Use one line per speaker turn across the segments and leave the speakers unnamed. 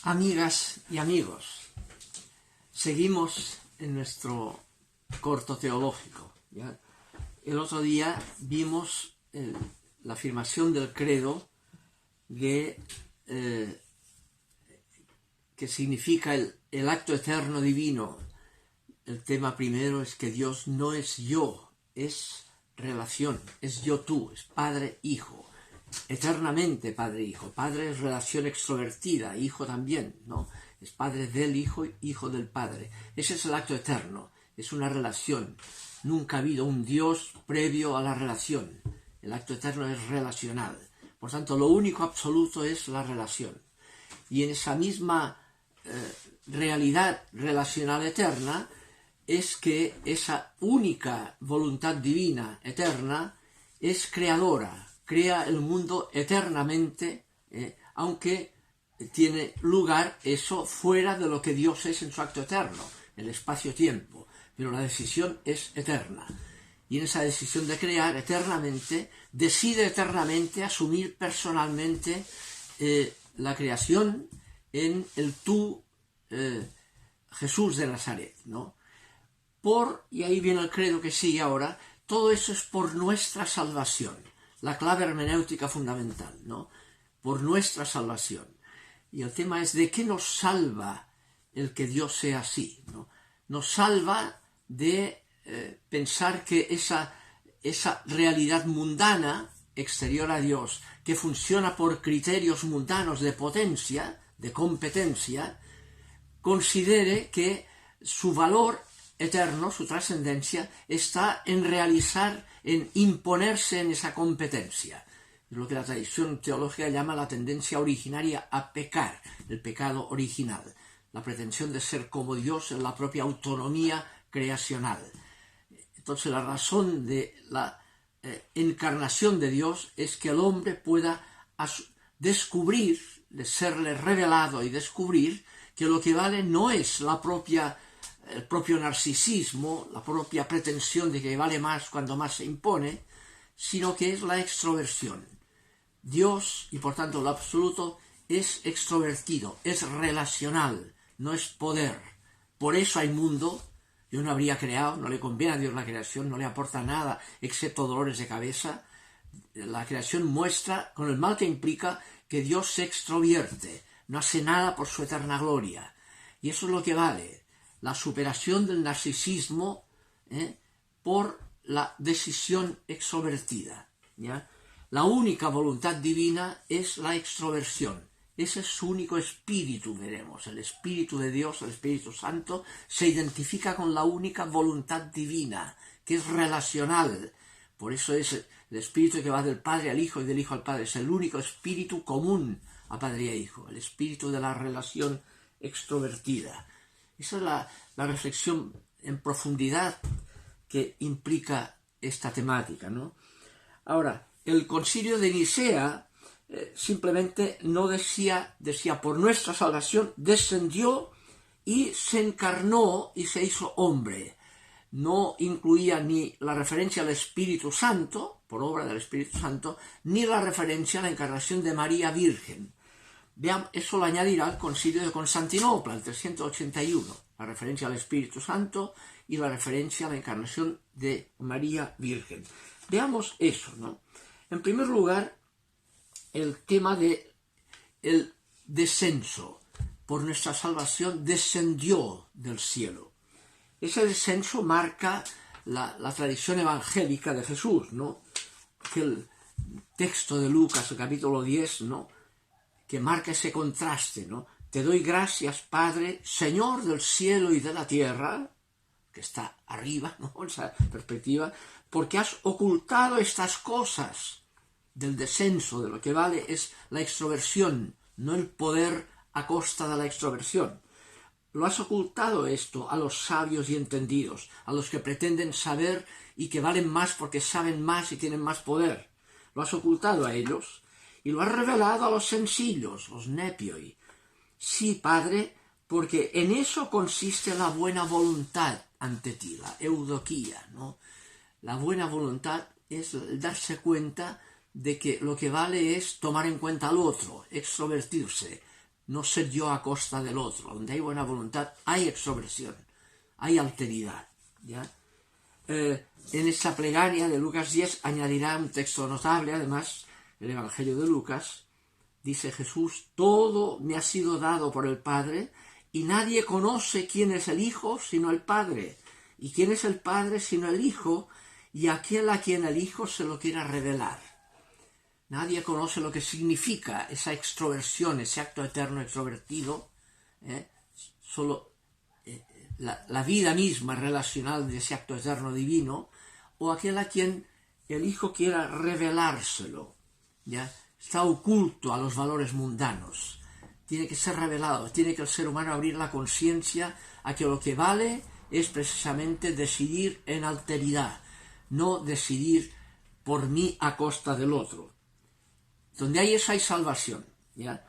Amigas y amigos, seguimos en nuestro corto teológico, ¿ya? El otro día vimos la afirmación del credo que significa el acto eterno divino. El tema primero es que Dios no es yo, es relación, es yo-tú, es padre-hijo. Eternamente padre-hijo. Padre es relación extrovertida, hijo también, ¿no? Es padre del hijo, hijo del padre. Ese es el acto eterno, es una relación. Nunca ha habido un Dios previo a la relación. El acto eterno es relacional. Por tanto, lo único absoluto es la relación. Y en esa misma realidad relacional eterna es que esa única voluntad divina eterna es creadora. Crea el mundo eternamente, aunque tiene lugar eso fuera de lo que Dios es en su acto eterno, el espacio-tiempo, pero la decisión es eterna. Y en esa decisión de crear eternamente, decide eternamente asumir personalmente la creación en el tú, Jesús de Nazaret, ¿no? Y ahí viene el credo que sigue ahora, todo eso es por nuestra salvación. La clave hermenéutica fundamental, ¿no? Por nuestra salvación. Y el tema es de qué nos salva el que Dios sea así, ¿no? Nos salva de pensar que esa realidad mundana, exterior a Dios, que funciona por criterios mundanos de potencia, de competencia, considere que su valor eterno, su trascendencia, está en realizar, en imponerse en esa competencia. Es lo que la tradición teológica llama la tendencia originaria a pecar, el pecado original, la pretensión de ser como Dios en la propia autonomía creacional. Entonces la razón de la encarnación de Dios es que el hombre pueda descubrir, de serle revelado y descubrir que lo que vale no es el propio narcisismo, la propia pretensión de que vale más cuando más se impone, sino que es la extroversión. Dios, y por tanto lo absoluto, es extrovertido, es relacional, no es poder. Por eso hay mundo. Dios no habría creado, no le conviene a Dios la creación, no le aporta nada excepto dolores de cabeza. La creación muestra, con el mal que implica, que Dios se extrovierte, no hace nada por su eterna gloria. Y eso es lo que vale. La superación del narcisismo por la decisión extrovertida, ¿ya? La única voluntad divina es la extroversión. Ese es su único espíritu, veremos. El Espíritu de Dios, el Espíritu Santo, se identifica con la única voluntad divina, que es relacional. Por eso es el Espíritu que va del Padre al Hijo y del Hijo al Padre. Es el único espíritu común a Padre y a Hijo, el espíritu de la relación extrovertida. Esa es la reflexión en profundidad que implica esta temática, ¿no? Ahora, el Concilio de Nicea simplemente no decía por nuestra salvación, descendió y se encarnó y se hizo hombre. No incluía ni la referencia al Espíritu Santo, por obra del Espíritu Santo, ni la referencia a la encarnación de María Virgen. Vean, eso lo añadirá el Concilio de Constantinopla, el 381, la referencia al Espíritu Santo y la referencia a la encarnación de María Virgen. Veamos eso, ¿no? En primer lugar, el tema del descenso. Por nuestra salvación descendió del cielo. Ese descenso marca la tradición evangélica de Jesús, ¿no? El texto de Lucas, el capítulo 10, ¿no? Que marca ese contraste, ¿no? Te doy gracias, Padre, Señor del cielo y de la tierra, que está arriba, ¿no? Esa perspectiva, porque has ocultado estas cosas del descenso. De lo que vale es la extroversión, no el poder a costa de la extroversión. Lo has ocultado esto a los sabios y entendidos, a los que pretenden saber y que valen más porque saben más y tienen más poder. Lo has ocultado a ellos y lo has revelado a los sencillos, los nepioi. Sí, Padre, porque en eso consiste la buena voluntad ante ti, la eudoquía, ¿no? La buena voluntad es el darse cuenta de que lo que vale es tomar en cuenta al otro, extrovertirse, no ser yo a costa del otro. Donde hay buena voluntad hay extroversión, hay alteridad, ¿ya? En esta plegaria de Lucas 10 añadirá un texto notable, además, el Evangelio de Lucas. Dice Jesús: todo me ha sido dado por el Padre, y nadie conoce quién es el Hijo sino el Padre, y quién es el Padre sino el Hijo, y aquel a quien el Hijo se lo quiera revelar. Nadie conoce lo que significa esa extroversión, ese acto eterno extrovertido, solo la vida misma relacional de ese acto eterno divino, o aquel a quien el Hijo quiera revelárselo, ¿ya? Está oculto a los valores mundanos, tiene que ser revelado, tiene que el ser humano abrir la conciencia a que lo que vale es precisamente decidir en alteridad, no decidir por mí a costa del otro. Donde hay eso hay salvación, ¿ya?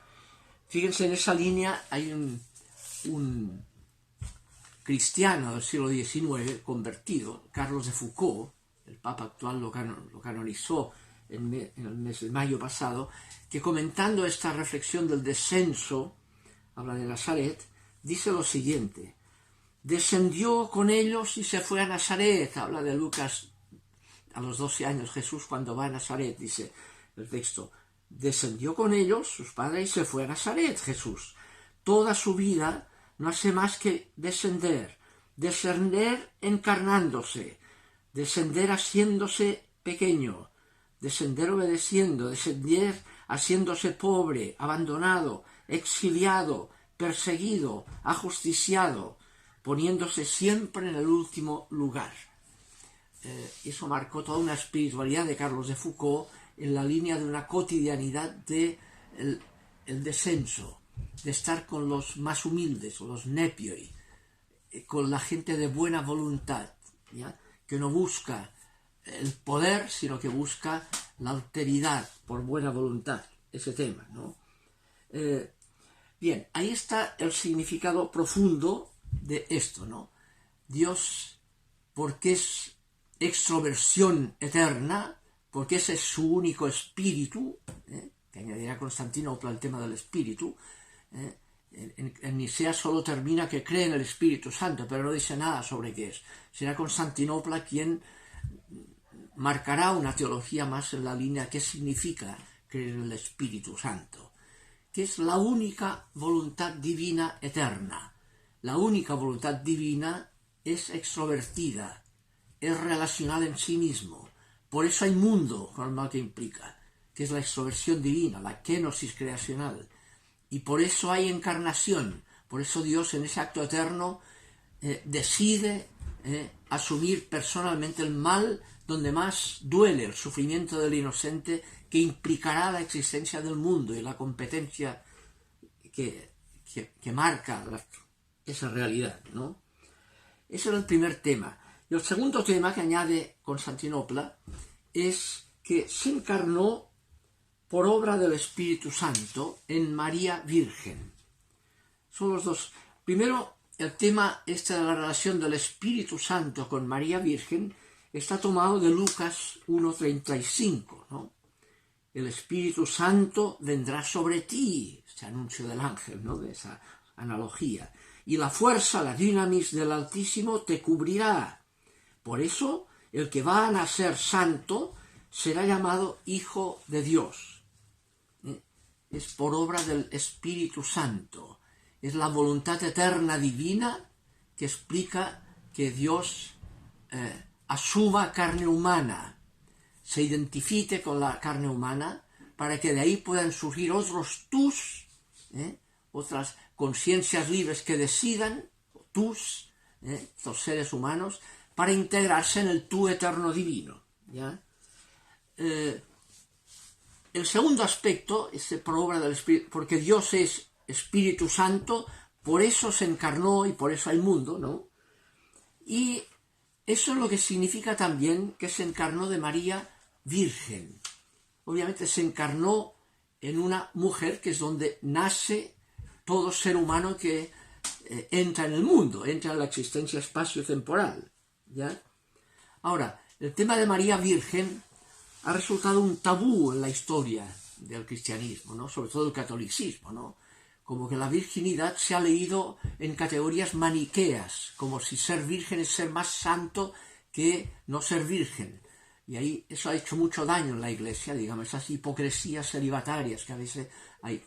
Fíjense, en esa línea hay un cristiano del siglo XIX convertido, Carlos de Foucauld, el Papa actual lo canonizó en el mes de mayo pasado, que comentando esta reflexión del descenso, habla de Nazaret, dice lo siguiente: descendió con ellos y se fue a Nazaret. Habla de Lucas, a los 12 años Jesús cuando va a Nazaret, dice el texto, descendió con ellos, sus padres, y se fue a Nazaret Jesús. Toda su vida no hace más que descender encarnándose, descender haciéndose pequeño, descender obedeciendo, descender haciéndose pobre, abandonado, exiliado, perseguido, ajusticiado, poniéndose siempre en el último lugar. Eso marcó toda una espiritualidad de Carlos de Foucauld en la línea de una cotidianidad de el descenso, de estar con los más humildes, o los nepioi, con la gente de buena voluntad, ¿ya? Que no busca el poder, sino que busca la alteridad por buena voluntad, ese tema, ¿no? Bien, ahí está el significado profundo de esto, ¿no? Dios, porque es extroversión eterna, porque ese es su único espíritu, que añadirá Constantinopla el tema del espíritu. En Nicea solo termina que cree en el Espíritu Santo, pero no dice nada sobre qué es. Será Constantinopla quien marcará una teología más en la línea qué significa creer en el Espíritu Santo, que es la única voluntad divina eterna. La única voluntad divina es extrovertida, es relacional en sí mismo. Por eso hay mundo, con el mal que implica, que es la extroversión divina, la kenosis creacional. Y por eso hay encarnación, por eso Dios en ese acto eterno decide asumir personalmente el mal donde más duele, el sufrimiento del inocente, que implicará la existencia del mundo y la competencia que marca esa realidad, ¿no? Ese era el primer tema. Y el segundo tema que añade Constantinopla es que se encarnó por obra del Espíritu Santo en María Virgen. Son los dos. Primero, el tema de la relación del Espíritu Santo con María Virgen está tomado de Lucas 1:35, ¿no? El Espíritu Santo vendrá sobre ti, este anuncio del ángel, ¿no? De esa analogía. Y la fuerza, la dinamis del Altísimo te cubrirá. Por eso, el que va a nacer santo será llamado Hijo de Dios. Es por obra del Espíritu Santo. Es la voluntad eterna divina que explica que Dios asuma carne humana, se identifique con la carne humana, para que de ahí puedan surgir otros tus, otras conciencias libres que decidan, tus, estos seres humanos, para integrarse en el tú eterno divino, ¿ya? El segundo aspecto es por obra del Espíritu, porque Dios es Espíritu Santo, por eso se encarnó y por eso hay mundo, ¿no? Y eso es lo que significa también que se encarnó de María Virgen. Obviamente se encarnó en una mujer, que es donde nace todo ser humano que entra en el mundo, entra en la existencia espacio-temporal, ¿ya? Ahora, el tema de María Virgen ha resultado un tabú en la historia del cristianismo, ¿no? Sobre todo el catolicismo, ¿no? como que la virginidad se ha leído en categorías maniqueas, como si ser virgen es ser más santo que no ser virgen. Y ahí eso ha hecho mucho daño en la Iglesia, digamos, esas hipocresías celibatarias que a veces hay.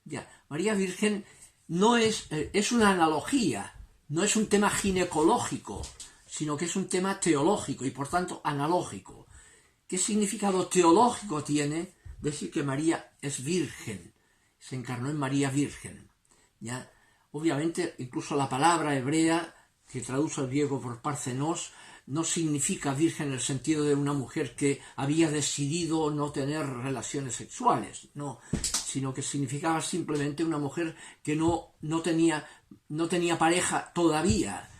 Ya, María Virgen no es una analogía, no es un tema ginecológico, sino que es un tema teológico y por tanto analógico. ¿Qué significado teológico tiene decir que María es virgen? Se encarnó en María Virgen. ¿Ya? Obviamente, incluso la palabra hebrea, que traduce al griego por parthenos, no significa virgen en el sentido de una mujer que había decidido no tener relaciones sexuales, no, sino que significaba simplemente una mujer que no tenía pareja todavía.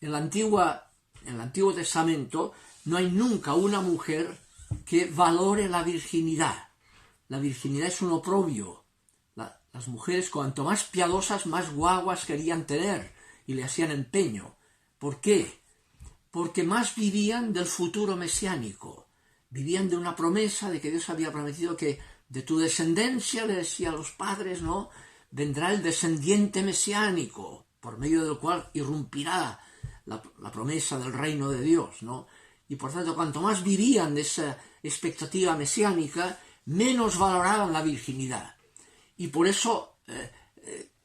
En el Antiguo Testamento no hay nunca una mujer que valore la virginidad. La virginidad es un oprobio. Las mujeres, cuanto más piadosas, más guaguas querían tener y le hacían empeño. ¿Por qué? Porque más vivían del futuro mesiánico. Vivían de una promesa de que Dios había prometido que de tu descendencia, le decía a los padres, ¿no?, vendrá el descendiente mesiánico, por medio del cual irrumpirá la promesa del reino de Dios, ¿no? Y por tanto, cuanto más vivían de esa expectativa mesiánica, menos valoraban la virginidad. Y por eso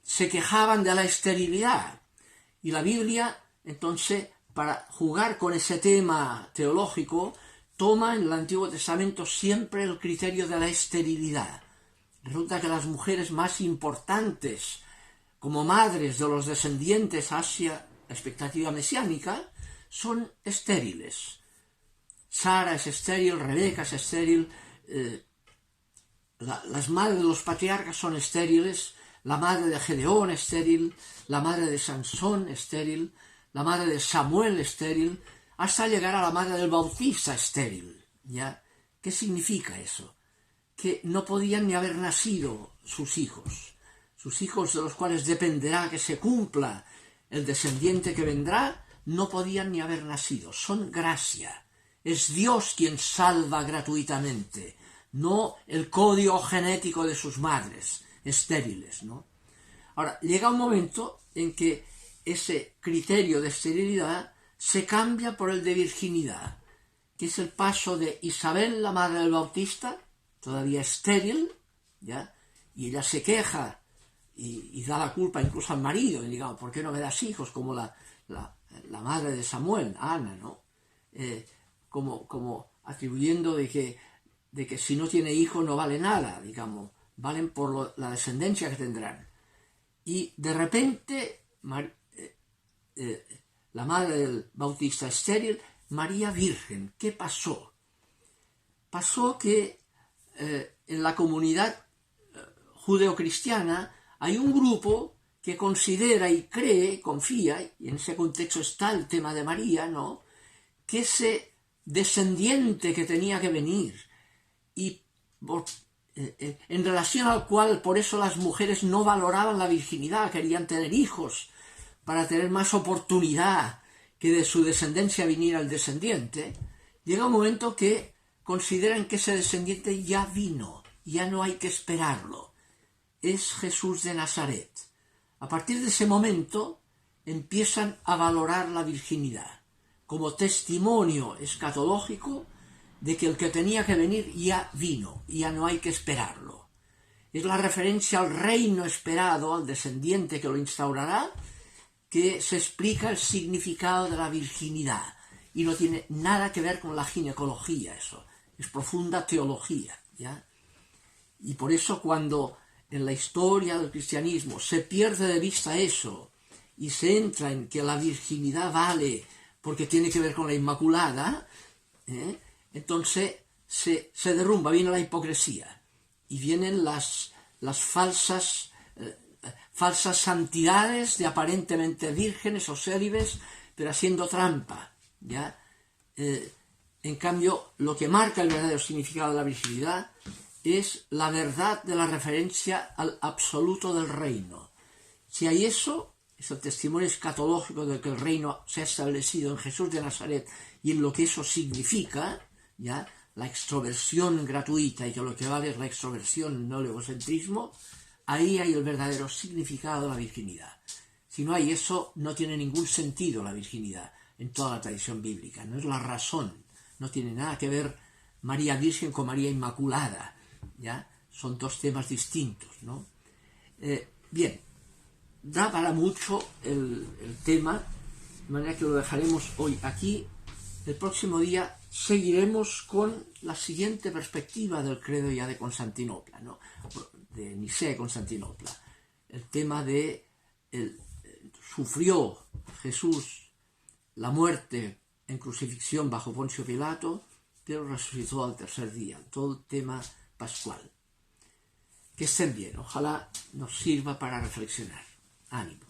se quejaban de la esterilidad. Y la Biblia, entonces, para jugar con ese tema teológico, toma en el Antiguo Testamento siempre el criterio de la esterilidad. Resulta que las mujeres más importantes, como madres de los descendientes hacia la expectativa mesiánica, son estériles. Sara es estéril, Rebeca es estéril, las madres de los patriarcas son estériles, la madre de Gedeón estéril, la madre de Sansón estéril, la madre de Samuel estéril, hasta llegar a la madre del Bautista estéril, ¿ya? ¿Qué significa eso? Que no podían ni haber nacido sus hijos de los cuales dependerá que se cumpla el descendiente que vendrá, no podían ni haber nacido, son gracia. Es Dios quien salva gratuitamente, no el código genético de sus madres estériles, ¿no? Ahora, llega un momento en que ese criterio de esterilidad se cambia por el de virginidad, que es el paso de Isabel, la madre del Bautista, todavía estéril, ¿ya? Y ella se queja y da la culpa incluso al marido, y digamos, ¿por qué no me das hijos? Como la madre de Samuel, Ana, ¿no? Como atribuyendo de que si no tiene hijos no vale nada, digamos, valen por la descendencia que tendrán. Y de repente, la madre del Bautista estéril, María Virgen. ¿Qué pasó? Pasó que en la comunidad judeocristiana hay un grupo que considera y cree, confía, y en ese contexto está el tema de María, ¿no?, que ese descendiente que tenía que venir y en relación al cual por eso las mujeres no valoraban la virginidad, querían tener hijos para tener más oportunidad que de su descendencia viniera el descendiente, llega un momento que consideran que ese descendiente ya vino, ya no hay que esperarlo. Es Jesús de Nazaret. A partir de ese momento empiezan a valorar la virginidad como testimonio escatológico de que el que tenía que venir ya vino, ya no hay que esperarlo. Es la referencia al reino esperado, al descendiente que lo instaurará, que se explica el significado de la virginidad. Y no tiene nada que ver con la ginecología eso. Es profunda teología, ¿ya? Y por eso cuando en la historia del cristianismo se pierde de vista eso y se entra en que la virginidad vale porque tiene que ver con la Inmaculada, entonces se derrumba, viene la hipocresía y vienen las falsas santidades de aparentemente vírgenes o célibes, pero haciendo trampa, ¿ya? En cambio, lo que marca el verdadero significado de la virginidad es la verdad de la referencia al absoluto del reino. Si hay eso, es el testimonio escatológico de que el reino se ha establecido en Jesús de Nazaret y en lo que eso significa, ¿ya?, la extroversión gratuita, y que lo que vale es la extroversión, no el egocentrismo. Ahí hay el verdadero significado de la virginidad. Si no hay eso, no tiene ningún sentido la virginidad en toda la tradición bíblica. No es la razón. No tiene nada que ver María Virgen con María Inmaculada. ¿Ya? Son dos temas distintos, ¿no? Bien, da para mucho el tema, de manera que lo dejaremos hoy aquí. El próximo día seguiremos con la siguiente perspectiva del credo ya de Constantinopla, ¿no? De Nicea y Constantinopla. El tema de sufrió Jesús la muerte en crucifixión bajo Poncio Pilato, pero resucitó al tercer día. Todo el tema pascual. Que estén bien. Ojalá nos sirva para reflexionar. Ánimo.